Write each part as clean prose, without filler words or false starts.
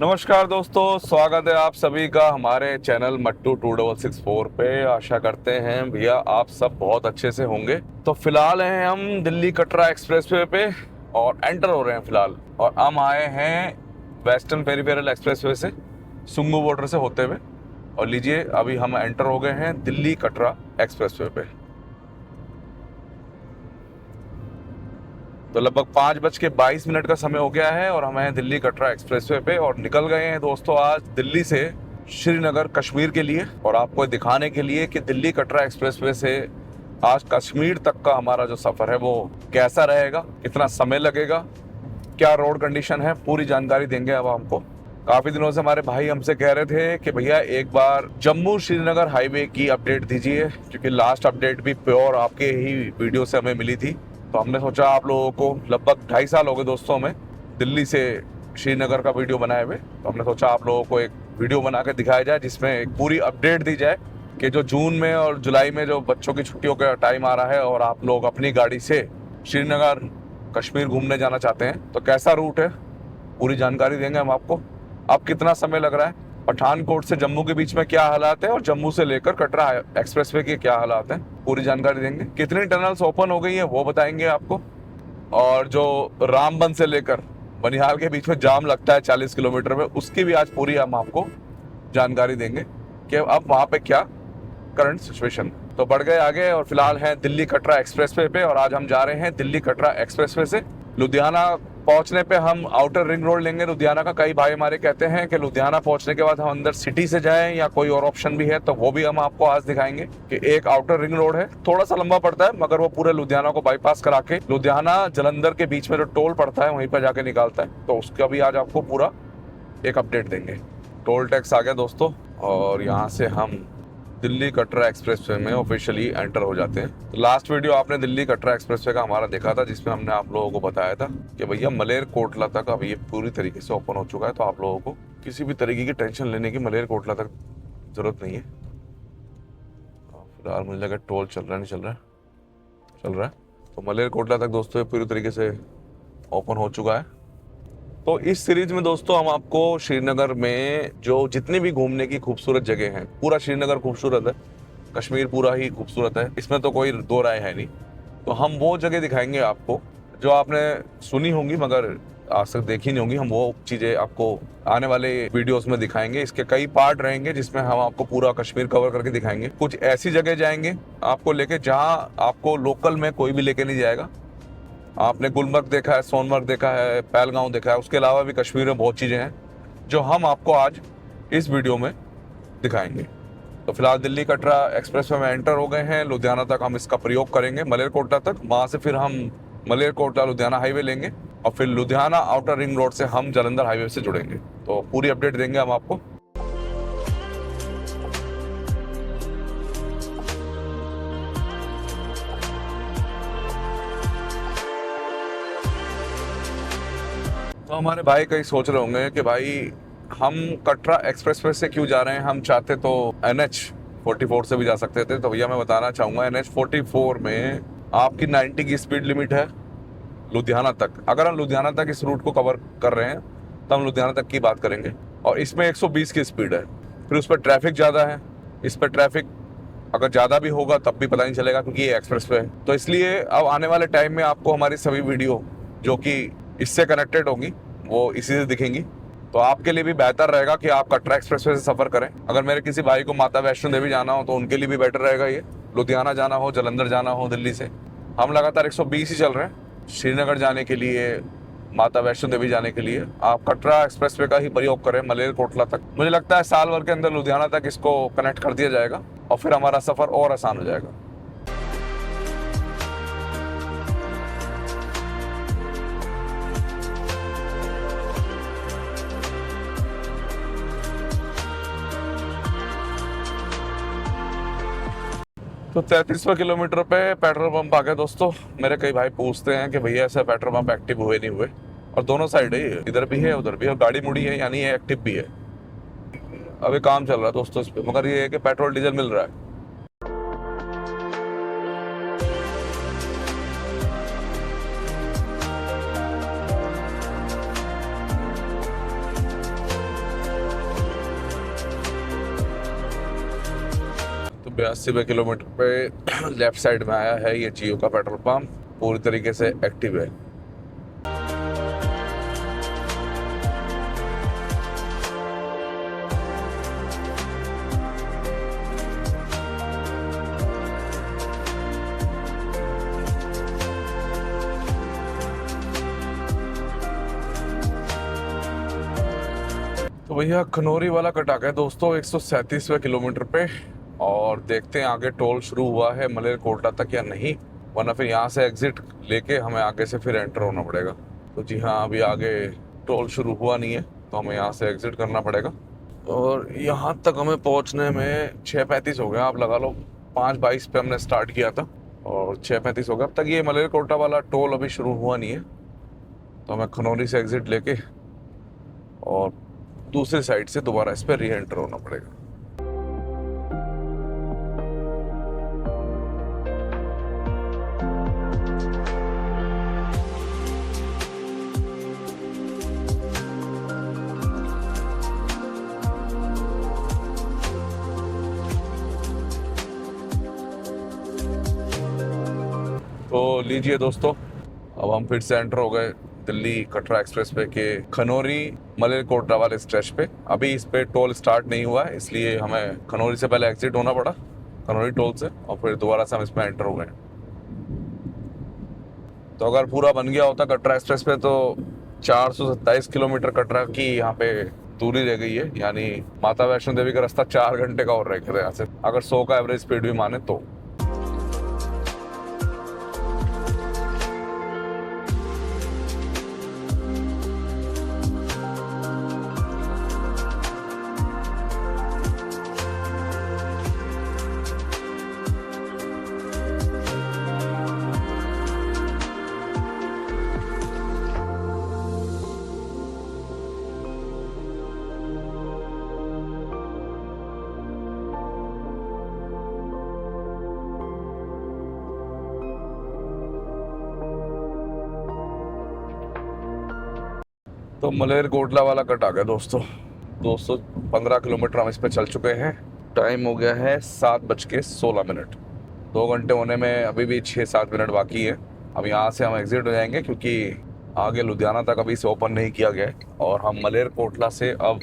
नमस्कार दोस्तों, स्वागत है आप सभी का हमारे चैनल मट्टू 2664 पे। आशा करते हैं भैया आप सब बहुत अच्छे से होंगे। तो फिलहाल हैं हम दिल्ली कटरा एक्सप्रेसवे पे और एंटर हो रहे हैं फिलहाल। और हम आए हैं वेस्टर्न पेरिफेरल एक्सप्रेसवे से, सुंगू बॉर्डर से होते हुए। और लीजिए अभी हम एंटर हो गए हैं दिल्ली कटरा एक्सप्रेसवे पे। तो लगभग 5:22 का समय हो गया है और हम हैं दिल्ली कटरा एक्सप्रेसवे पे और निकल गए हैं दोस्तों आज दिल्ली से श्रीनगर कश्मीर के लिए। और आपको दिखाने के लिए कि दिल्ली कटरा एक्सप्रेसवे से आज कश्मीर तक का हमारा जो सफर है वो कैसा रहेगा, कितना समय लगेगा, क्या रोड कंडीशन है, पूरी जानकारी देंगे अब हमको। काफी दिनों से हमारे भाई हमसे कह रहे थे कि भैया एक बार जम्मू श्रीनगर हाईवे की अपडेट दीजिए, क्योंकि लास्ट अपडेट भी प्योर आपके ही वीडियो से हमें मिली थी। तो हमने सोचा आप लोगों को लगभग 2.5 साल हो गए दोस्तों में दिल्ली से श्रीनगर का वीडियो बनाए हुए। तो हमने सोचा आप लोगों को एक वीडियो बना के दिखाया जाए जिसमें एक पूरी अपडेट दी जाए कि जो जून में और जुलाई में जो बच्चों की छुट्टियों का टाइम आ रहा है और आप लोग अपनी गाड़ी से श्रीनगर कश्मीर घूमने जाना चाहते हैं तो कैसा रूट है, पूरी जानकारी देंगे हम आपको। अब कितना समय लग रहा है, पठानकोट से जम्मू के बीच में क्या हालात है और जम्मू से लेकर कटरा एक्सप्रेसवे के क्या हालात हैं, पूरी जानकारी देंगे। कितनी टनल्स ओपन हो गई है वो बताएंगे आपको। और जो रामबन से लेकर बनिहाल के बीच में जाम लगता है 40 किलोमीटर में, उसकी भी आज पूरी हम आपको जानकारी देंगे कि अब वहाँ पे क्या करंट सिचुएशन। तो बढ़ गए आगे और फिलहाल हैं दिल्ली कटरा एक्सप्रेसवे पे और आज हम जा रहे हैं दिल्ली कटरा एक्सप्रेसवे से लुधियाना। पहुंचने पे हम आउटर रिंग रोड लेंगे लुधियाना का। कई भाई हमारे कहते हैं कि लुधियाना पहुंचने के बाद हम अंदर सिटी से जाएं या कोई और ऑप्शन भी है, तो वो भी हम आपको आज दिखाएंगे कि एक आउटर रिंग रोड है, थोड़ा सा लंबा पड़ता है मगर वो पूरे लुधियाना को बाईपास करा के लुधियाना जलंधर के बीच में जो टोल पड़ता है वहीं पर जाके निकालता है। तो उसका भी आज आपको पूरा एक अपडेट देंगे। टोल टैक्स आ गया दोस्तों और यहाँ से हम दिल्ली कटरा एक्सप्रेसवे में ऑफिशियली एंटर हो जाते हैं। तो लास्ट वीडियो आपने दिल्ली कटरा एक्सप्रेसवे का हमारा देखा था जिसमें हमने आप लोगों को बताया था कि भैया मलेरकोटला तक अब ये पूरी तरीके से ओपन हो चुका है। तो आप लोगों को किसी भी तरीके की टेंशन लेने की मलेरकोटला तक जरूरत नहीं है। फिलहाल मुझे लगा टोल चल रहा है, नहीं चल रहा है। तो मलेरकोटला तक दोस्तों पूरी तरीके से ओपन हो चुका है। तो इस सीरीज में दोस्तों हम आपको श्रीनगर में जो जितनी भी घूमने की खूबसूरत जगह हैं, पूरा श्रीनगर खूबसूरत है, कश्मीर पूरा ही खूबसूरत है, इसमें तो कोई दो राय है नहीं। तो हम वो जगह दिखाएंगे आपको जो आपने सुनी होंगी मगर आज तक देखी नहीं होंगी। हम वो चीज़ें आपको आने वाले वीडियोस में दिखाएंगे। इसके कई पार्ट रहेंगे जिसमें हम आपको पूरा कश्मीर कवर करके दिखाएंगे। कुछ ऐसी जगह जाएंगे आपको लेके जहाँ आपको लोकल में कोई भी लेके नहीं जाएगा। आपने गुलमर्ग देखा है, सोनमर्ग देखा है, पहलगांव देखा है, उसके अलावा भी कश्मीर में बहुत चीज़ें हैं जो हम आपको आज इस वीडियो में दिखाएंगे। तो फिलहाल दिल्ली कटरा एक्सप्रेसवे में एंटर हो गए हैं। लुधियाना तक हम इसका प्रयोग करेंगे, मलेरकोटला तक। वहाँ से फिर हम मलेरकोटला लुधियाना हाईवे लेंगे और फिर लुधियाना आउटर रिंग रोड से हम जालंधर हाईवे से जुड़ेंगे। तो पूरी अपडेट देंगे हम आपको। तो हमारे भाई कई सोच रहे होंगे कि भाई हम कटरा एक्सप्रेसवे से क्यों जा रहे हैं, हम चाहते तो NH 44 से भी जा सकते थे। तो भैया मैं बताना चाहूँगा NH 44 में आपकी 90 की स्पीड लिमिट है लुधियाना तक। अगर हम लुधियाना तक इस रूट को कवर कर रहे हैं तो हम लुधियाना तक की बात करेंगे। और इसमें 120 की स्पीड है, फिर उस पर ट्रैफिक ज़्यादा है। इस पर ट्रैफिक अगर ज़्यादा भी होगा तब भी पता नहीं चलेगा क्योंकि ये एक्सप्रेसवे है। तो इसलिए अब आने वाले टाइम में आपको हमारी सभी वीडियो जो कि इससे कनेक्टेड होंगी वो इसी से दिखेंगी। तो आपके लिए भी बेहतर रहेगा कि आप कटरा एक्सप्रेसवे से सफ़र करें। अगर मेरे किसी भाई को माता वैष्णो देवी जाना हो तो उनके लिए भी बेटर रहेगा ये। लुधियाना जाना हो, जलंधर जाना हो दिल्ली से, हम लगातार 120 ही चल रहे हैं। श्रीनगर जाने के लिए, माता वैष्णो देवी जाने के लिए आप कटरा एक्सप्रेसवे का ही प्रयोग करें मलेरकोटला तक। मुझे लगता है साल भर के अंदर लुधियाना तक इसको कनेक्ट कर दिया जाएगा और फिर हमारा सफ़र और आसान हो जाएगा। तो 33वें किलोमीटर पे पेट्रोल पंप आ गया दोस्तों। मेरे कई भाई पूछते हैं कि भैया ऐसे पेट्रोल पंप एक्टिव हुए नहीं हुए, और दोनों साइड है, इधर भी है उधर भी है, और गाड़ी मुड़ी है यानी ये एक्टिव भी है। अभी काम चल रहा है दोस्तों इस पे, मगर ये है कि पेट्रोल डीजल मिल रहा है। 80 किलोमीटर पे लेफ्ट साइड में आया है ये जियो का पेट्रोल पंप, पूरी तरीके से एक्टिव है। तो भैया खनौरी वाला कटा गया दोस्तों 137वें किलोमीटर पे, और देखते हैं आगे टोल शुरू हुआ है मलेरकोटला तक या नहीं, वरना फिर यहाँ से एग्जिट लेके हमें आगे से फिर एंटर होना पड़ेगा। तो जी हाँ, अभी आगे टोल शुरू हुआ नहीं है तो हमें यहाँ से एग्जिट करना पड़ेगा। और यहाँ तक हमें पहुँचने में 6:35 हो गया, आप लगा लो 5:22 पे हमने स्टार्ट किया था और 6:35 हो गया। अब तक ये मलेरकोटला वाला टोल अभी शुरू हुआ नहीं है, तो हमें खनौरी से एग्जिट लेके और दूसरी साइड से दोबारा इस पर री एंटर होना पड़ेगा। तो लीजिए दोस्तों, अब हम फिर से एंटर हो गए दिल्ली कटरा एक्सप्रेस वे के खनौरी मलेरकोटला वाले स्ट्रेच पे। अभी इस पे टोल स्टार्ट नहीं हुआ है, इसलिए हमें खनौरी से पहले एग्जिट होना पड़ा खनौरी टोल से, और फिर दोबारा से हम इसमें एंटर हो गए। तो अगर पूरा बन गया होता कटरा एक्सप्रेस पे तो 427 किलोमीटर कटरा की यहाँ पे दूरी रह गई है, यानी माता वैष्णो देवी का रास्ता 4 घंटे का और रह गया यहाँ से, अगर 100 का एवरेज स्पीड भी माने तो। तो मलेरकोटला वाला कट आ गया दोस्तों, 215 किलोमीटर हम इस पे चल चुके हैं। टाइम हो गया है 7:16। 2 घंटे होने में अभी भी 6-7 मिनट बाकी है। अब यहाँ से हम एग्जिट हो जाएंगे क्योंकि आगे लुधियाना तक अभी से ओपन नहीं किया गया है, और हम मलेरकोटला से अब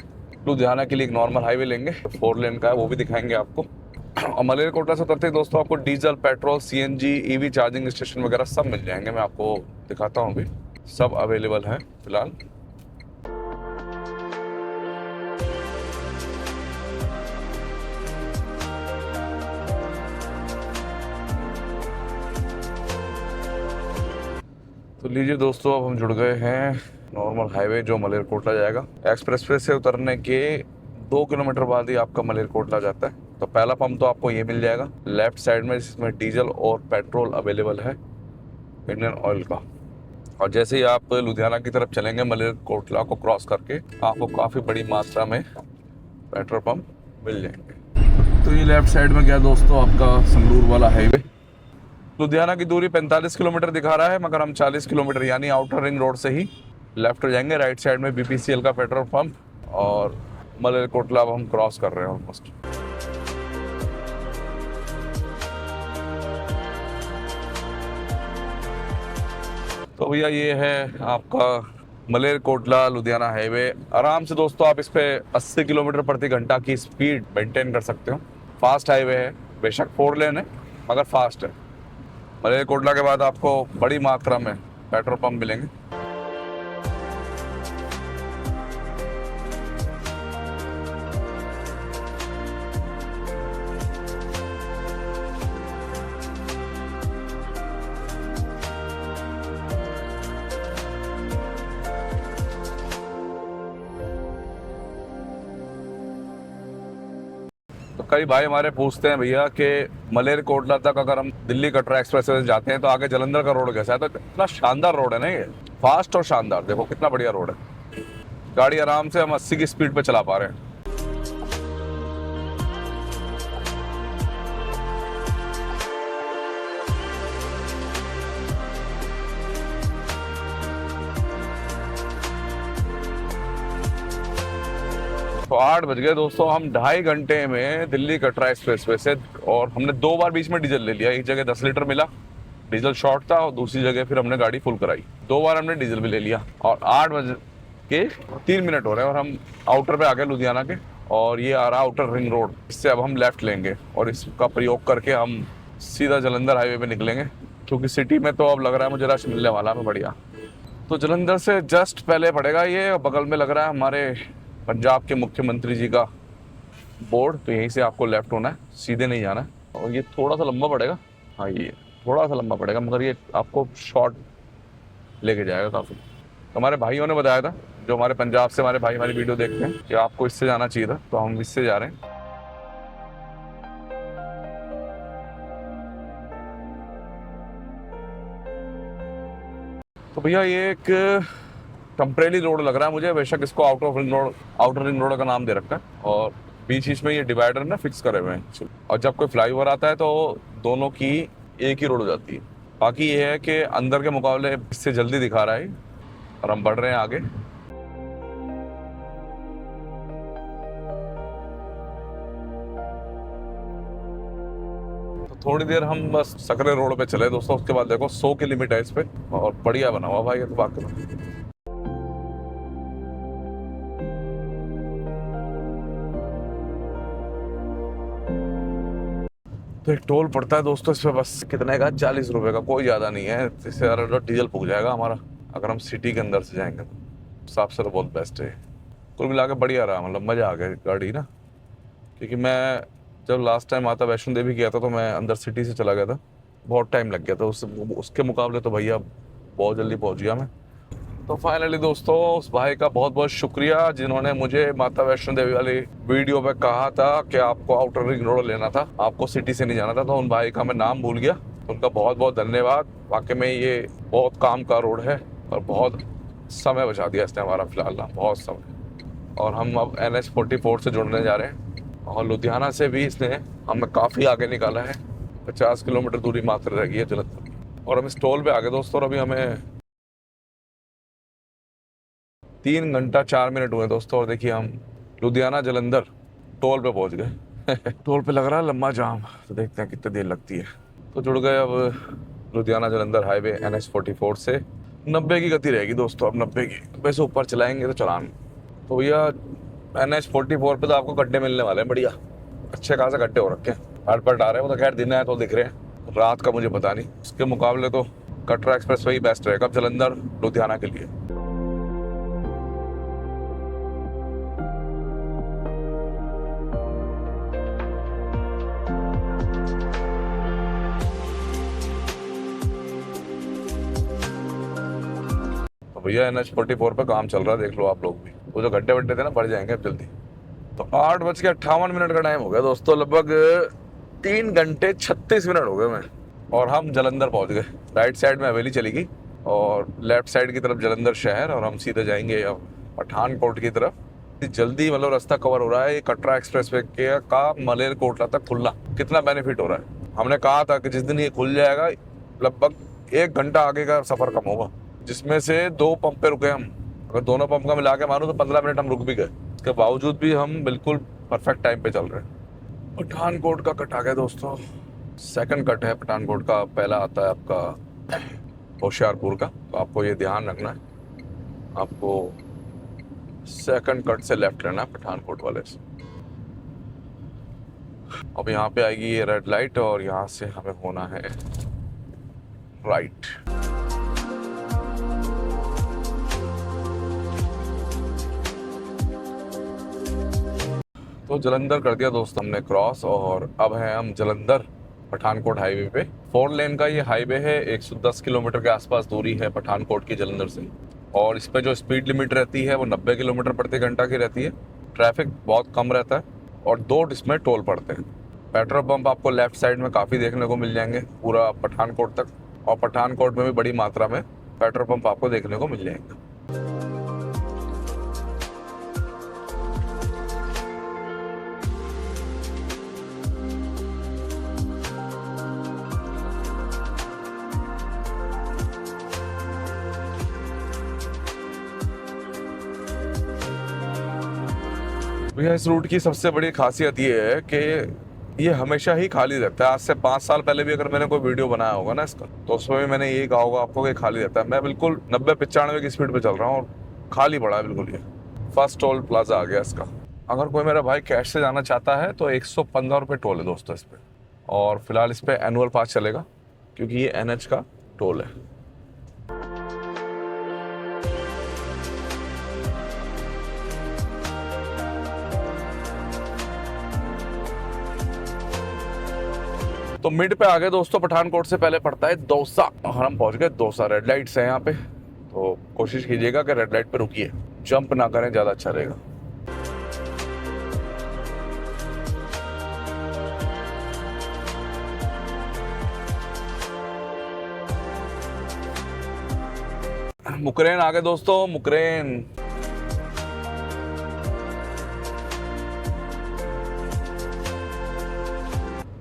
लुधियाना के लिए एक नॉर्मल हाईवे लेंगे, 4 लेन का है, वो भी दिखाएंगे आपको। और मलेरकोटला से उतरते ही दोस्तों आपको diesel, petrol, CNG, EV charging station वगैरह सब मिल जाएंगे। मैं आपको दिखाता हूँ, अभी सब अवेलेबल है फिलहाल। तो लीजिए दोस्तों, अब हम जुड़ गए हैं नॉर्मल हाईवे जो मलेरकोटला जाएगा। एक्सप्रेसवे से उतरने के 2 किलोमीटर बाद ही आपका मलेरकोटला जाता है। तो पहला पंप तो आपको ये मिल जाएगा लेफ्ट साइड में, जिसमें डीजल और पेट्रोल अवेलेबल है इंडियन ऑयल का। और जैसे ही आप लुधियाना की तरफ चलेंगे मलेरकोटला को क्रॉस करके, आपको काफ़ी बड़ी मात्रा में पेट्रोल पंप मिल जाएंगे। तो ये लेफ्ट साइड में गया दोस्तों आपका संगरूर वाला हाईवे। लुधियाना की दूरी 45 किलोमीटर दिखा रहा है, मगर हम 40 किलोमीटर यानी आउटर रिंग रोड से ही लेफ्ट हो जाएंगे। राइट साइड में BPCL का पेट्रोल पंप, और मलेरकोटला अब हम क्रॉस कर रहे हैं ऑलमोस्ट। तो भैया ये है आपका मलेरकोटला लुधियाना हाईवे। आराम से दोस्तों आप इस पे 80 किलोमीटर प्रति घंटा की स्पीड मेंटेन कर सकते हो। फास्ट हाईवे है, बेशक 4 लेन है मगर फास्ट है। मलेरकोटला के बाद आपको बड़ी मात्रा में पेट्रोल पंप मिलेंगे। तो कई भाई हमारे पूछते हैं भैया कि मलेरकोटला तक अगर हम दिल्ली कटरा एक्सप्रेस से जाते हैं तो आगे जालंधर का रोड कैसा है? तो इतना शानदार रोड है ना, ये फास्ट और शानदार, देखो कितना बढ़िया रोड है। गाड़ी आराम से हम 80 की स्पीड पे चला पा रहे हैं। तो 8 बज गए दोस्तों। हम 2.5 घंटे में दिल्ली कटरा एक्सप्रेसवे से, और हमने 2 बार बीच में डीजल ले लिया। एक जगह 10 लीटर मिला, डीजल शॉर्ट था, और दूसरी जगह फिर हमने गाड़ी फुल कराई। 2 बार हमने डीजल भी ले लिया। और 8 बज के 3 मिनट हो रहे हैं और हम आउटर पे आ गए लुधियाना के। और ये आ रहा आउटर रिंग रोड, इससे अब हम लेफ्ट लेंगे और इसका प्रयोग करके हम सीधा जालंधर हाईवे पे निकलेंगे, क्योंकि सिटी में तो अब लग रहा है मुझे रश मिलने वाला है बढ़िया। तो जालंधर से जस्ट पहले पड़ेगा ये, बगल में लग रहा है हमारे पंजाब के मुख्यमंत्री जी का बोर्ड। तो यहीं से आपको लेफ्ट होना है, सीधे नहीं जाना है। और ये थोड़ा सा लंबा पड़ेगा, हाँ ये थोड़ा सा लंबा पड़ेगा, मगर ये आपको शॉर्ट लेके जाएगा काफ़ी। हमारे भाइयों ने बताया था, जो हमारे पंजाब से हमारे भाई हमारी वीडियो देखते हैं, कि आपको इससे जाना चाहिए था, तो हम इससे जा रहे हैं। तो भैया ये एक टेम्परेरी रोड लग रहा है मुझे, बेशक इसको आउटर रिंग रोड का नाम दे रखा है। और बीच बीच में ये डिवाइडर ना फिक्स करे हुए हैं, और जब कोई फ्लाईओवर आता है तो दोनों की एक ही रोड हो जाती है। बाकी ये है कि अंदर के मुकाबले इससे जल्दी दिखा रहा है, और हम बढ़ रहे हैं आगे। तो थोड़ी देर हम बस सकरे रोड पे चले दोस्तों, उसके बाद देखो 100 की लिमिट है इस पे, और बढ़िया बना हुआ भाई ये तो बात करो। तो एक टोल पड़ता है दोस्तों इस पे, बस कितने का, 40 रुपए का, कोई ज़्यादा नहीं है। इससे ज़्यादा डीजल फूक जाएगा हमारा अगर हम सिटी के अंदर से जाएंगे। तो साफ से तो बहुत बेस्ट है, कुल मिला के बढ़िया रहा, मतलब मज़ा आ गया गाड़ी ना। क्योंकि मैं जब लास्ट टाइम माता वैष्णो देवी गया था तो मैं अंदर सिटी से चला गया था, बहुत टाइम लग गया था उसके मुकाबले तो भैया बहुत जल्दी पहुँच गया मैं। तो फाइनली दोस्तों उस भाई का बहुत बहुत शुक्रिया जिन्होंने मुझे माता वैष्णो देवी वाली वीडियो पे कहा था कि आपको आउटर रिंग रोड लेना था, आपको सिटी से नहीं जाना था। तो उन भाई का मैं नाम भूल गया, उनका बहुत बहुत धन्यवाद। वाकई में ये बहुत काम का रोड है और बहुत समय बचा दिया इसने हमारा, फिलहाल ना बहुत समय। और हम अब NH44 से जुड़ने जा रहे हैं, और लुधियाना से भी इसने हमें काफ़ी आगे निकाला है, 50 किलोमीटर दूरी मात्र रह गई है जालंधर। और हम इस टोल पे आगे दोस्तों, और अभी हमें 3 घंटा 4 मिनट हुए दोस्तों, और देखिए हम लुधियाना जालंधर टोल पे पहुंच गए। टोल पे लग रहा है लंबा जाम, तो देखते हैं कितनी देर लगती है। तो जुड़ गए अब लुधियाना जालंधर हाईवे NH44 से। 90 की गति रहेगी दोस्तों, अब 90 की, वैसे ऊपर चलाएंगे तो चलान। तो भैया NH44 पे तो आपको गड्ढे मिलने वाले हैं, बढ़िया अच्छे खासे गड्ढे हो रखे हैं, हट आ रहे हैं। वो तो खैर दिन है तो दिख रहे हैं, रात का मुझे पता नहीं। उसके मुकाबले तो कटरा एक्सप्रेस वही बेस्ट रहेगा जालंधर लुधियाना के लिए। भैया NH44 पे काम चल रहा है, देख लो आप लोग भी। वो जो गड्ढे वड्ढे थे ना, बढ़ जाएंगे अब जल्दी। तो 8:58 का टाइम हो गया दोस्तों, लगभग 3 घंटे 36 मिनट हो गए मैं, और हम जालंधर पहुंच गए। राइट साइड में हवेली चली गई और लेफ्ट साइड की तरफ जालंधर शहर, और हम सीधे जाएंगे अब पठानकोट की तरफ। जल्दी मतलब रास्ता कवर हो रहा है। ये कटरा एक्सप्रेसवे के का मलेरकोटला तक खुलना कितना बेनिफिट हो रहा है। हमने कहा था कि जिस दिन ये खुल जाएगा लगभग 1 घंटा आगे का सफर कम होगा, जिसमें से 2 पंप पे रुके हम। अगर दोनों पंप का मिला के मानो तो 15 मिनट हम रुक भी गए। इसके बावजूद भी हम बिल्कुल परफेक्ट टाइम पे चल रहे हैं। पठानकोट का कट आ गया दोस्तों, सेकंड कट है पठानकोट का। पहला आता है आपका होशियारपुर का, तो आपको ये ध्यान रखना है, आपको सेकंड कट से लेफ्ट लेना है पठानकोट वाले से। अब यहाँ पे आएगी ये रेड लाइट, और यहाँ से हमें होना है राइट। तो जालंधर कर दिया दोस्त हमने क्रॉस, और अब है हम जालंधर पठानकोट हाईवे पे। 4 लेन का ये हाईवे है, 110 किलोमीटर के आसपास दूरी है पठानकोट की जालंधर से। और इस पे जो स्पीड लिमिट रहती है वो 90 किलोमीटर प्रति घंटा की रहती है। ट्रैफिक बहुत कम रहता है, और 2 इसमें टोल पड़ते हैं। पेट्रोल पंप आपको लेफ्ट साइड में काफ़ी देखने को मिल जाएंगे पूरा पठानकोट तक, और पठानकोट में भी बड़ी मात्रा में पेट्रोल पंप आपको देखने को मिल जाएंगे। भैया इस रूट की सबसे बड़ी खासियत ये है कि ये हमेशा ही खाली रहता है। आज से 5 साल पहले भी अगर मैंने कोई वीडियो बनाया होगा ना इसका, तो उसमें भी मैंने यही कहा होगा आपको कि खाली रहता है। मैं बिल्कुल 90-95 की स्पीड पे चल रहा हूँ और खाली पड़ा है बिल्कुल। ये फर्स्ट टोल प्लाजा आ गया इसका। अगर कोई मेरा भाई कैश से जाना चाहता है तो 115 रुपये टोल है दोस्तों इस पर। और फिलहाल इस पर एनुअल पास चलेगा क्योंकि ये NH का टोल है। तो मिड पे आ गए दोस्तों। पठानकोट से पहले पड़ता है दौसा और हम पहुंच गए दौसा। रेड लाइट्स है यहाँ पे, तो कोशिश कीजिएगा कि रेड लाइट पे रुकिए, जंप ना करें, ज़्यादा अच्छा रहेगा। मुकरेन आ गए दोस्तों, मुकरेन।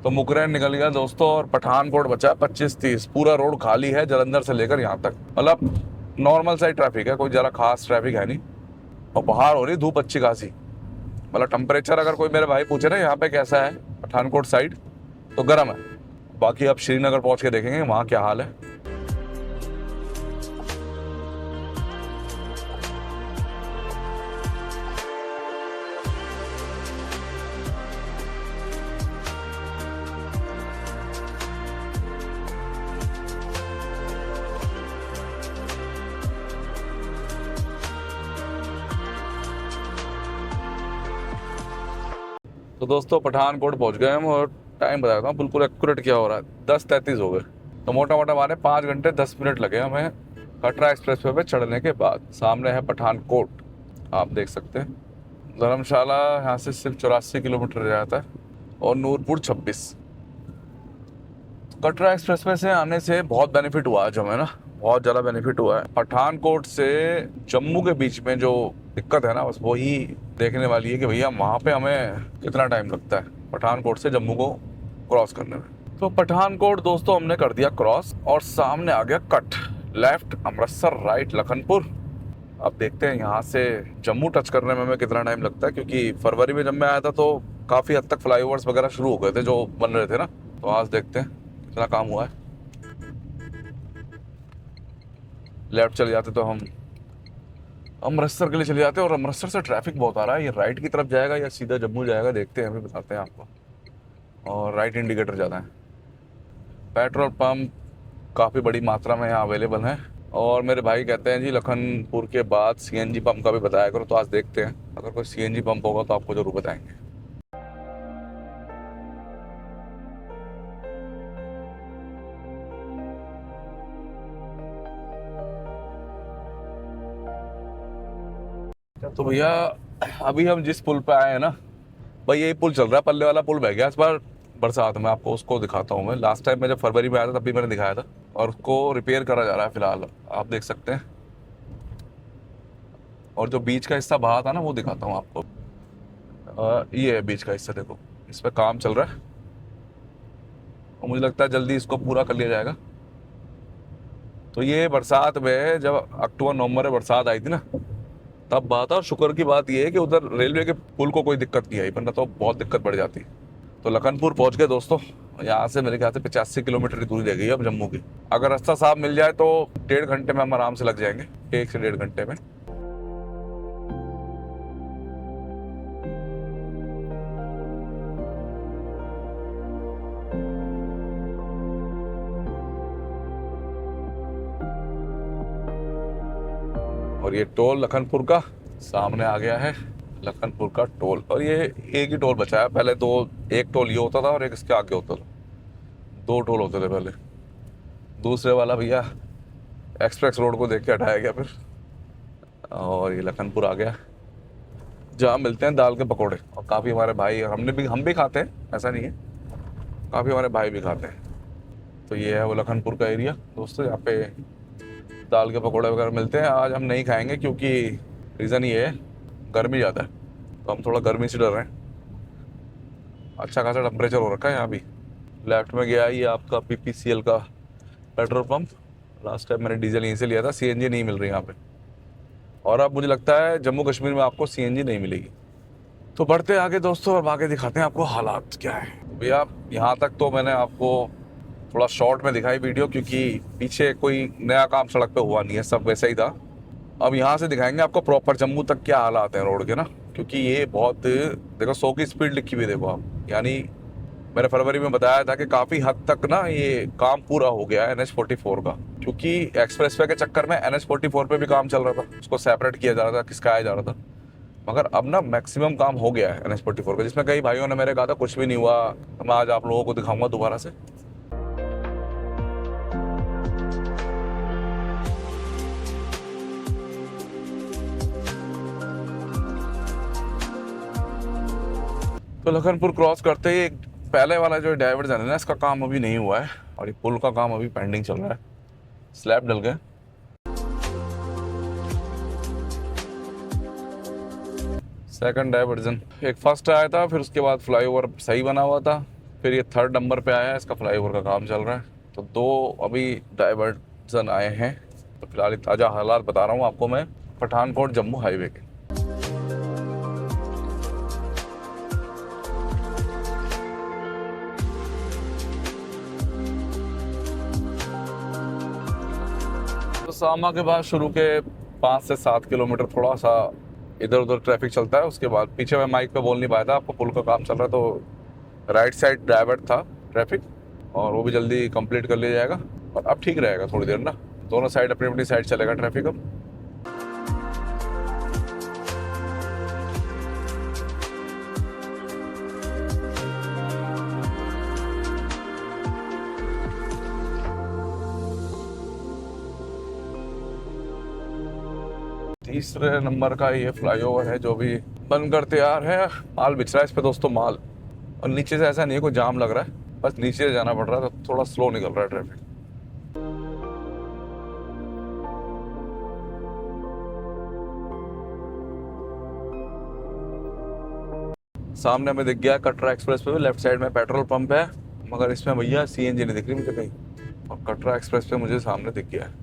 तो मुकरेन निकल गया दोस्तों और पठानकोट बचा 25-30। पूरा रोड खाली है जलंधर से लेकर यहाँ तक। मतलब नॉर्मल सा ही ट्रैफिक है, कोई ज़रा खास ट्रैफिक है नहीं। और बाहर हो रही धूप अच्छी खासी। मतलब टेम्परेचर अगर कोई मेरे भाई पूछे ना यहाँ पे कैसा है पठानकोट साइड, तो गर्म है। बाकी अब श्रीनगर पहुँच के देखेंगे वहाँ क्या हाल है। तो दोस्तों पठानकोट पहुंच गए हम और टाइम बता देता हूँ बिल्कुल एक्यूरेट क्या हो रहा है। 10:33 हो गए। तो मोटा मोटा माने 5 घंटे 10 मिनट लगे हमें कटरा एक्सप्रेसवे पे चढ़ने के बाद। सामने है पठानकोट, आप देख सकते हैं। धर्मशाला यहाँ से सिर्फ 84 किलोमीटर रह जाता है और नूरपुर 26। कटरा एक्सप्रेसवे से आने से बहुत बेनिफिट हुआ आज हमें ना, बहुत ज़्यादा बेनिफिट हुआ है। पठानकोट से जम्मू के बीच में जो दिक्कत है ना, बस वही देखने वाली है कि भैया वहाँ पे हमें कितना टाइम लगता है पठानकोट से जम्मू को क्रॉस करने में। तो पठानकोट दोस्तों हमने कर दिया क्रॉस और सामने आ गया cut. Left Amritsar, right Lakhanpur. अब देखते हैं यहाँ से जम्मू टच करने में हमें कितना टाइम लगता है, क्योंकि फरवरी में जब मैं आया था तो काफ़ी हद तक फ्लाईओवर्स वगैरह शुरू हो गए थे जो बन रहे थे ना। तो आज देखते हैं कितना काम हुआ है। लेफ्ट चले जाते तो हम अमृतसर के लिए चले जाते हैं, और अमृतसर से ट्रैफिक बहुत आ रहा है। ये राइट की तरफ जाएगा या सीधा जम्मू जाएगा देखते हैं, अभी बताते हैं आपको। और राइट इंडिकेटर ज़्यादा है। पेट्रोल पंप काफ़ी बड़ी मात्रा में यहाँ अवेलेबल है। और मेरे भाई कहते हैं जी लखनपुर के बाद CNG पंप का भी बताया करो। तो आज देखते हैं, अगर कोई CNG पंप होगा तो आपको ज़रूर बताएंगे। तो भैया अभी हम जिस पुल पे आए हैं ना, भाई यही पुल चल रहा है, पल्ले वाला पुल बह गया इस बार बरसात में। आपको उसको दिखाता हूँ मैं। लास्ट टाइम मैं जब फरवरी में आया था तब भी मैंने दिखाया था, और उसको रिपेयर करा जा रहा है फिलहाल, आप देख सकते हैं। और जो बीच का हिस्सा बहा था ना वो दिखाता हूँ आपको। ये है बीच का हिस्सा, देखो इस पर काम चल रहा है और मुझे लगता है जल्दी इसको पूरा कर लिया जाएगा। तो ये बरसात में जब अक्टूबर नवंबर में बरसात आई थी ना तब बात है। और शुक्र की बात ये है कि उधर रेलवे के पुल को कोई दिक्कत नहीं आई, वरना तो बहुत दिक्कत बढ़ जाती। तो लखनपुर पहुंच गए दोस्तों। यहाँ से मेरे ख्याल से 85 किलोमीटर की दूरी रह गई अब जम्मू की। अगर रास्ता साफ मिल जाए तो 1.5 घंटे में हम आराम से लग जाएंगे, 1 से 1.5 घंटे में। और ये टोल लखनपुर का सामने आ गया है, लखनपुर का टोल। और ये एक ही टोल बचा है, पहले एक टोल ये होता था और एक इसके आगे होता था। 2 टोल होते थे पहले। दूसरे वाला भैया एक्सप्रेस रोड को देख के हटाया गया फिर। और ये लखनपुर आ गया, जहाँ मिलते हैं दाल के पकौड़े। और काफ़ी हमारे भाई, हम भी खाते हैं, ऐसा नहीं है, काफ़ी हमारे भाई भी खाते हैं। तो ये है वो लखनपुर का एरिया दोस्तों, यहाँ पे दाल के पकौड़े वगैरह मिलते हैं। आज हम नहीं खाएंगे क्योंकि रीज़न ये है गर्मी ज़्यादा है, तो हम थोड़ा गर्मी से डर रहे हैं। अच्छा खासा टेम्परेचर हो रखा है यहाँ भी। लेफ्ट में गया ये आपका PPCL का पेट्रोल पंप। लास्ट टाइम मैंने डीजल यहीं से लिया था, CNG नहीं मिल रही यहाँ पे। और अब मुझे लगता है जम्मू कश्मीर में आपको CNG नहीं मिलेगी। तो बढ़ते आगे दोस्तों और आगे दिखाते हैं आपको हालात क्या है। भैया यहाँ तक तो मैंने आपको थोड़ा शॉर्ट में दिखाई वीडियो, क्योंकि पीछे कोई नया काम सड़क पे हुआ नहीं है, सब वैसा ही था। अब यहाँ से दिखाएंगे आपको प्रॉपर जम्मू तक क्या हालात हैं रोड के ना, क्योंकि ये बहुत, देखो 100 की स्पीड लिखी हुई देखो आप, यानी मैंने फरवरी में बताया था कि काफ़ी हद तक ना ये काम पूरा हो गया है NH44 का, क्योंकि एक्सप्रेसवे के चक्कर में NH44 पे भी काम चल रहा था, उसको सेपरेट किया जा रहा था, किसकाया जा रहा था। मगर अब ना मैक्सिमम काम हो गया है NH44 का, जिसमें कई भाइयों ने मेरे कहा था कुछ भी नहीं हुआ। मैं आज आप लोगों को दिखाऊंगा दोबारा से। तो लखनपुर क्रॉस करते ही एक पहले वाला जो डाइवर्जन है ना, इसका काम अभी नहीं हुआ है, और ये पुल का काम अभी पेंडिंग चल रहा है, स्लैब डल गए। सेकंड डाइवर्जन, एक फर्स्ट आया था, फिर उसके बाद फ्लाईओवर सही बना हुआ था, फिर ये थर्ड नंबर पे आया है, इसका फ्लाईओवर का काम चल रहा है। तो 2 अभी डाइवर्जन आए हैं। तो फिलहाल ताज़ा हालात बता रहा हूँ आपको मैं पठानकोट जम्मू हाईवे के। तो सामा के बाद शुरू के 5 से 7 किलोमीटर थोड़ा सा इधर उधर ट्रैफिक चलता है। उसके बाद पीछे मैं माइक पे बोल नहीं पाया था आपको, पुल का काम चल रहा है, तो राइट साइड डाइवर्ट था ट्रैफिक, और वो भी जल्दी कंप्लीट कर लिया जाएगा। और अब ठीक रहेगा थोड़ी देर ना, दोनों साइड अपनी अपनी साइड चलेगा ट्रैफिक अब। तीसरे नंबर का ये फ्लाईओवर है जो भी बनकर तैयार है। माल बिछ रहा है इस पे दोस्तों, माल। और नीचे से ऐसा नहीं है कोई जाम लग रहा है, बस नीचे से जाना पड़ रहा है, तो थोड़ा स्लो निकल रहा है ट्रैफिक। सामने हमें दिख गया कटरा एक्सप्रेस पे, लेफ्ट साइड में पेट्रोल पंप है, मगर इसमें भैया CNG नहीं दिख रही मुझे कहीं। और कटरा एक्सप्रेस पे मुझे सामने दिख गया है।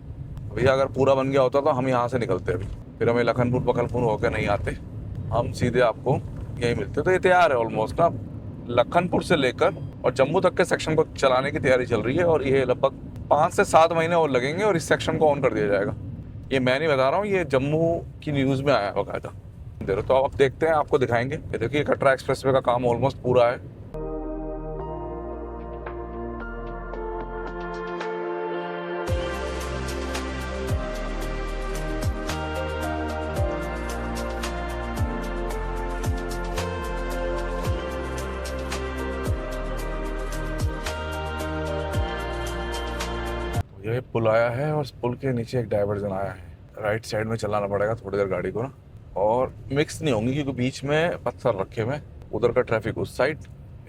भैया अगर पूरा बन गया होता तो हम यहाँ से निकलते अभी, फिर हमें लखनपुर पकलपुर होकर नहीं आते, हम सीधे आपको यहीं मिलते। तो ये तैयार है ऑलमोस्ट ना, लखनपुर से लेकर और जम्मू तक के सेक्शन को चलाने की तैयारी चल रही है, और ये लगभग 5 से 7 महीने और लगेंगे और इस सेक्शन को ऑन कर दिया जाएगा। ये मैं नहीं बता रहा हूँ, ये जम्मू की न्यूज़ में आया बकायदा। तो अब देखते हैं, आपको दिखाएंगे। ये देखिए कटरा एक्सप्रेसवे का काम ऑलमोस्ट पूरा है। ये पुल आया है और इस पुल के नीचे एक डाइवर्जन आया है, राइट साइड में चलाना पड़ेगा थोड़ी देर गाड़ी को ना, और मिक्स नहीं होंगी क्योंकि बीच में पत्थर रखे हुए, उधर का ट्रैफिक उस साइड,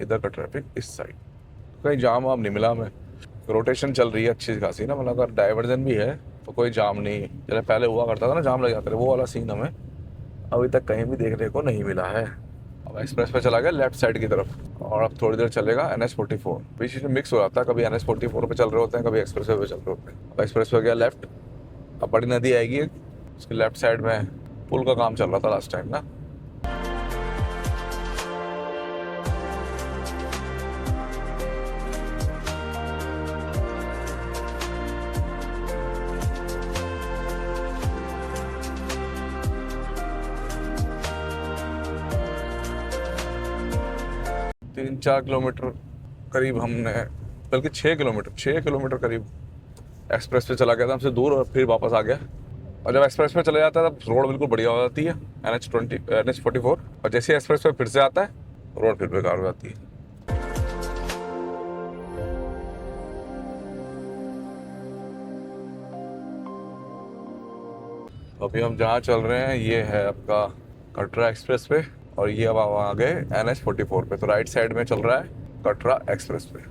इधर का ट्रैफिक इस साइड। कहीं जाम वाम नहीं मिला हमें, रोटेशन चल रही है अच्छी खासी ना, मतलब अगर डाइवर्जन भी है तो कोई जाम नहीं। जैसे पहले हुआ करता था ना, जाम लग जाता है, वो वाला सीन हमें अभी तक कहीं भी देखने को नहीं मिला है। अब एक्सप्रेस पे चला गया लेफ्ट साइड की तरफ, और अब थोड़ी देर चलेगा NH44। बीच में मिक्स हो जाता है, कभी NH44 पे चल रहे होते हैं, कभी एक्सप्रेस वे पे चल रहे होते हैं। अब एक्सप्रेस पे गया लेफ्ट, अब बड़ी नदी आएगी, उसके लेफ्ट साइड में पुल का काम चल रहा था लास्ट टाइम ना। तीन 4 किलोमीटर करीब हमने, बल्कि 6 किलोमीटर करीब एक्सप्रेस पे चला गया था हमसे दूर, और फिर वापस आ गया। और जब एक्सप्रेस पे चले जाता है तब रोड बिल्कुल बढ़िया हो जाती है, NH44। और जैसे एक्सप्रेस पे फिर से आता है रोड फिर बेकार हो जाती है। अभी हम जहाँ चल रहे हैं ये है आपका कटरा एक्सप्रेस पे, और ये अब आ गए NH44 पे। तो राइट साइड में चल रहा है कटरा एक्सप्रेस पे।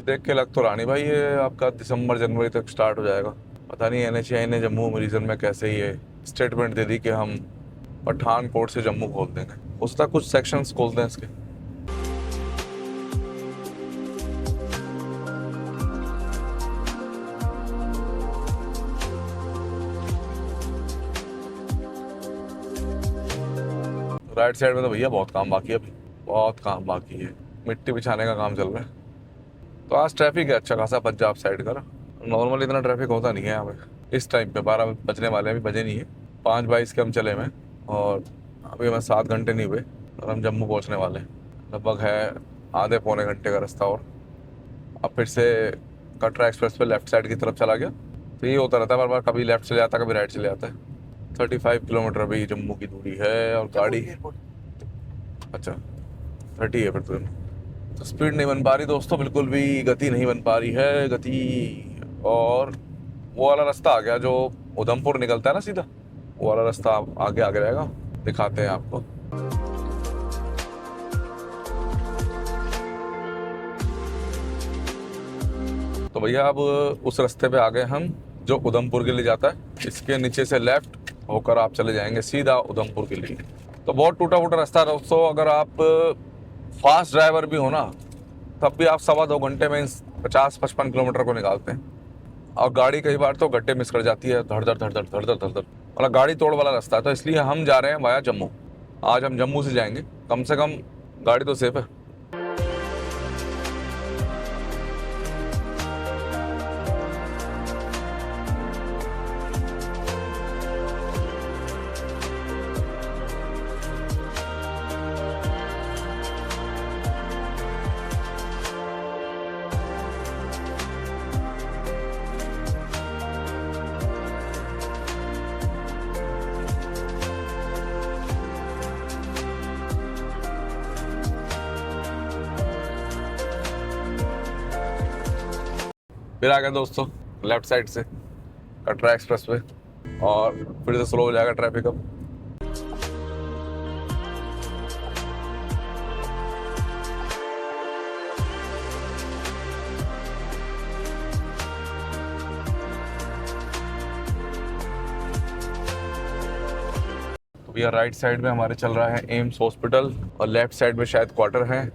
देख के लग तो रहा नहीं भाई ये आपका दिसंबर जनवरी तक स्टार्ट हो जाएगा। पता नहीं NHAI ने जम्मू रीजन में कैसे ये स्टेटमेंट दे दी कि हम पठानकोट से जम्मू खोल देंगे, उस तक कुछ सेक्शंस खोल दें इसके। राइट साइड में तो भैया बहुत काम बाकी है, अभी बहुत काम बाकी है, मिट्टी बिछाने का काम चल रहा है। तो आज ट्रैफिक है अच्छा खासा पंजाब साइड का ना, नॉर्मल इतना ट्रैफिक होता नहीं है यहाँ पे इस टाइम पे। 12 बजने वाले हैं, अभी बजे नहीं है, 5:22 के हम चले हुए हैं और अभी हमें 7 घंटे नहीं हुए और हम जम्मू पहुँचने वाले हैं। लगभग है आधे पौने घंटे का रास्ता और। अब फिर से कटरा एक्सप्रेस पे लेफ्ट साइड की तरफ चला गया, तो ये होता रहता है बार बार, कभी लेफ्ट चले जाता है कभी राइट चले जाता है। 35 किलोमीटर अभी जम्मू की दूरी है और गाड़ी अच्छा 30 है फिर तो स्पीड नहीं बन पा रही दोस्तों, बिल्कुल भी गति नहीं बन पा रही है गति। और वो वाला रास्ता आ गया जो उधमपुर निकलता है ना सीधा, वो वाला रास्ता आगे आगे रहेगा, दिखाते हैं आपको। तो भैया अब उस रास्ते पे आ गए हम जो उधमपुर के लिए जाता है, इसके नीचे से लेफ्ट होकर आप चले जाएंगे सीधा उधमपुर के लिए। तो बहुत टूटा फूटा रास्ता है दोस्तों, अगर आप फास्ट ड्राइवर भी हो ना तब भी आप 1.25 घंटे में 50-55 किलोमीटर को निकालते हैं। और गाड़ी कई बार तो गड्ढे मिस कर जाती है, धड़ धड़ धड़ धड़ धड़ धड़ धड़ धड़, मतलब गाड़ी तोड़ वाला रास्ता है। तो इसलिए हम जा रहे हैं वाया जम्मू, आज हम जम्मू से जाएंगे, कम से कम गाड़ी तो सेफ है। फिर आ गए दोस्तों लेफ्ट साइड से कटरा एक्सप्रेस पे और फिर से स्लो हो जाएगा ट्रैफिक अब। तो भैया राइट साइड में हमारे चल रहा है एम्स हॉस्पिटल और लेफ्ट साइड में शायद क्वार्टर है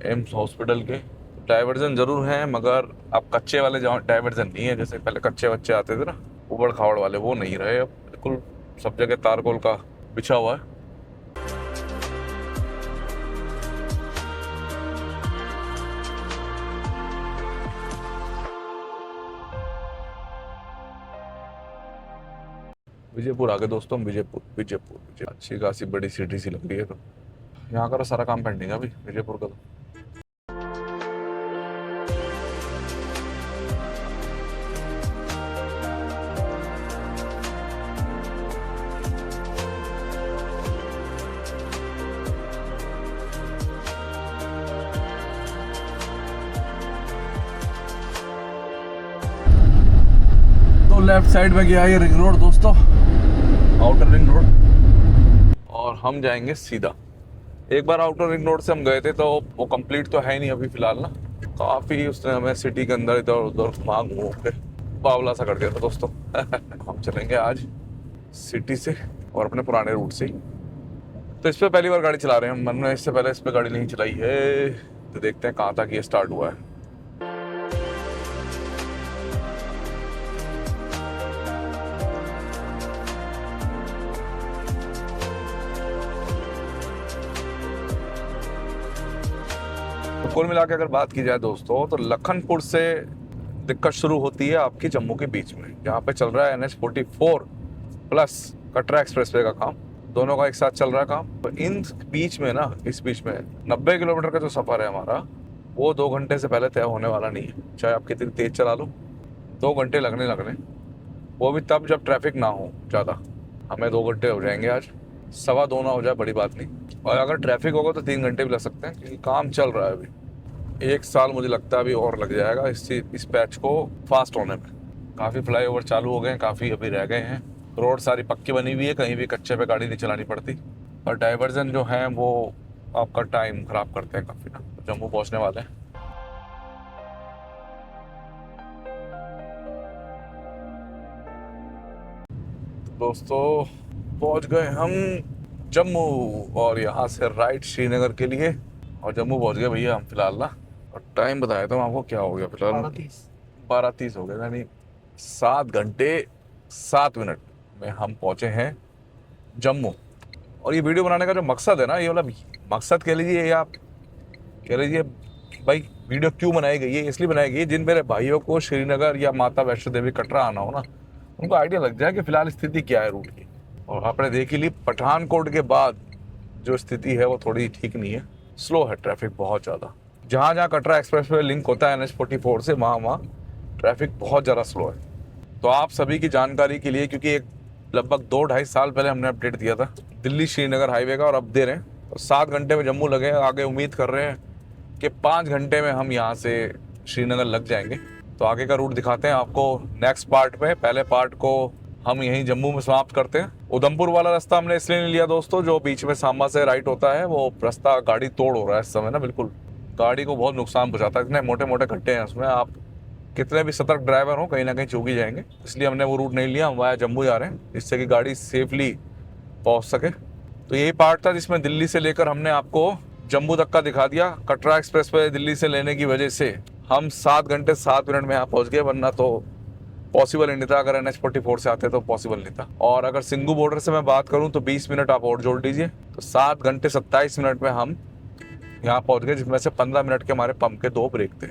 एम्स हॉस्पिटल के। डाइवर्जन जरूर हैं मगर अब कच्चे वाले डाइवर्जन नहीं है, जैसे पहले कच्चे बच्चे आते थे ना उबड़ खाबड़ वाले, वो नहीं रहे अब, बिल्कुल सब जगह तारकोल का बिछा हुआ है। विजयपुर आ गए दोस्तों, विजयपुर अच्छी खासी बड़ी सिटी सी लग रही है। तो यहाँ का सारा काम पेंडिंग है अभी विजयपुर का। तो लेफ्ट साइड में गया ये रिंग रोड दोस्तों, आउटर रिंग रोड, और हम जाएंगे सीधा। एक बार आउटर रिंग रोड से हम गए थे तो वो कंप्लीट तो है नहीं अभी फिलहाल ना, काफी उसने हमें सिटी के अंदर इधर उधर घूम के बावला सा कर दिया था दोस्तों। हम चलेंगे आज सिटी से और अपने पुराने रूट से ही। तो इस पे पहली बार गाड़ी चला रहे हैं हम, मैंने इससे पहले इस पे गाड़ी नहीं चलाई है, तो देखते हैं कहाँ तक ये स्टार्ट हुआ है। तो कुल मिला के अगर बात की जाए दोस्तों तो लखनपुर से दिक्कत शुरू होती है आपकी जम्मू के बीच में, यहाँ पे चल रहा है NH-44 प्लस कटरा एक्सप्रेसवे का काम, दोनों का एक साथ चल रहा है काम। तो इन बीच में ना, इस बीच में 90 किलोमीटर का जो सफ़र है हमारा, वो 2 घंटे से पहले तय होने वाला नहीं है। चाहे आप कितनी तेज चला लो, 2 घंटे लगने, वो भी तब जब ट्रैफिक ना हो ज़्यादा। हमें 2 घंटे हो जाएंगे आज, 2:15 ना हो जाए बड़ी बात नहीं, और अगर ट्रैफिक होगा तो 3 घंटे भी लग सकते हैं, क्योंकि काम चल रहा है अभी। 1 साल मुझे लगता है अभी और लग जाएगा इस पैच को फास्ट होने में। काफ़ी फ्लाईओवर चालू हो गए हैं, काफ़ी अभी रह गए हैं, रोड सारी पक्की बनी हुई है, कहीं भी कच्चे पे गाड़ी नहीं चलानी पड़ती। और डाइवर्जन जो है वो आपका टाइम ख़राब करते हैं काफ़ी ना। जम्मू पहुँचने वाले हैं दोस्तों, पहुँच गए हम जम्मू और यहाँ से राइट श्रीनगर के लिए, और जम्मू पहुँच गए भैया हम फिलहाल ना। और टाइम बताया था आपको क्या हो गया फिलहाल, 12:30 हो गया, यानी 7 घंटे 7 मिनट में हम पहुँचे हैं जम्मू। और ये वीडियो बनाने का जो मकसद है ना, ये मतलब मकसद कह लीजिए या आप कह लीजिए भाई वीडियो क्यों बनाई गई है, इसलिए बनाई गई है जिन मेरे भाइयों को श्रीनगर या माता वैष्णो देवी कटरा आना हो ना, उनको आइडिया लग जाए कि फिलहाल स्थिति क्या है रूट की। और आपने देख ही ली पठानकोट के बाद जो स्थिति है वो थोड़ी ठीक नहीं है, स्लो है ट्रैफिक बहुत ज़्यादा। जहाँ जहाँ कटरा एक्सप्रेस वे लिंक होता है NH-44 से, वहाँ ट्रैफिक बहुत ज़्यादा स्लो है। तो आप सभी की जानकारी के लिए, क्योंकि एक लगभग 2-2.5 साल पहले हमने अपडेट दिया था दिल्ली श्रीनगर हाईवे का, और अब दे रहे हैं तो 7 घंटे में जम्मू लगे। आगे उम्मीद कर रहे हैं कि 5 घंटे में हम यहाँ से श्रीनगर लग जाएंगे। तो आगे का रूट दिखाते हैं आपको नेक्स्ट पार्ट में। पहले पार्ट को हम यहीं जम्मू में समाप्त करते हैं। उधमपुर वाला रास्ता हमने इसलिए नहीं लिया दोस्तों, जो बीच में सांबा से राइट होता है वो रास्ता गाड़ी तोड़ हो रहा है इस समय ना, बिल्कुल गाड़ी को बहुत नुकसान पहुंचाता है। इतने मोटे मोटे गड्ढे हैं उसमें, आप कितने भी सतर्क ड्राइवर हो कहीं ना कहीं चूक ही जाएंगे। इसलिए हमने वो रूट नहीं लिया, हम वाया जम्मू जा रहे हैं, जिससे कि गाड़ी सेफली पहुंच सके। तो यही पार्ट था जिसमें दिल्ली से लेकर हमने आपको जम्मू तक का दिखा दिया। कटरा एक्सप्रेस वे दिल्ली से लेने की वजह से हम 7 घंटे 7 मिनट में यहाँ पहुँच गए, वरना तो पॉसिबल नहीं था। अगर NH-44 से आते तो पॉसिबल नहीं था। और अगर सिंगू बॉर्डर से मैं बात करूँ तो 20 मिनट आप और जोड़ दीजिए, तो 7 घंटे 27 मिनट में हम यहाँ पहुँच गए, जिसमें से 15 मिनट के हमारे पंप के 2 ब्रेक थे।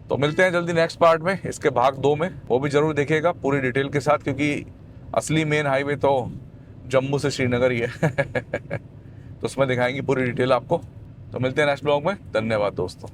तो मिलते हैं जल्दी नेक्स्ट पार्ट में, इसके भाग 2 में। वो भी जरूर देखिएगा पूरी डिटेल के साथ, क्योंकि असली मेन हाईवे तो जम्मू से श्रीनगर ही है तो उसमें दिखाएंगे पूरी डिटेल आपको। तो मिलते हैं नेक्स्ट ब्लॉग में। धन्यवाद दोस्तों।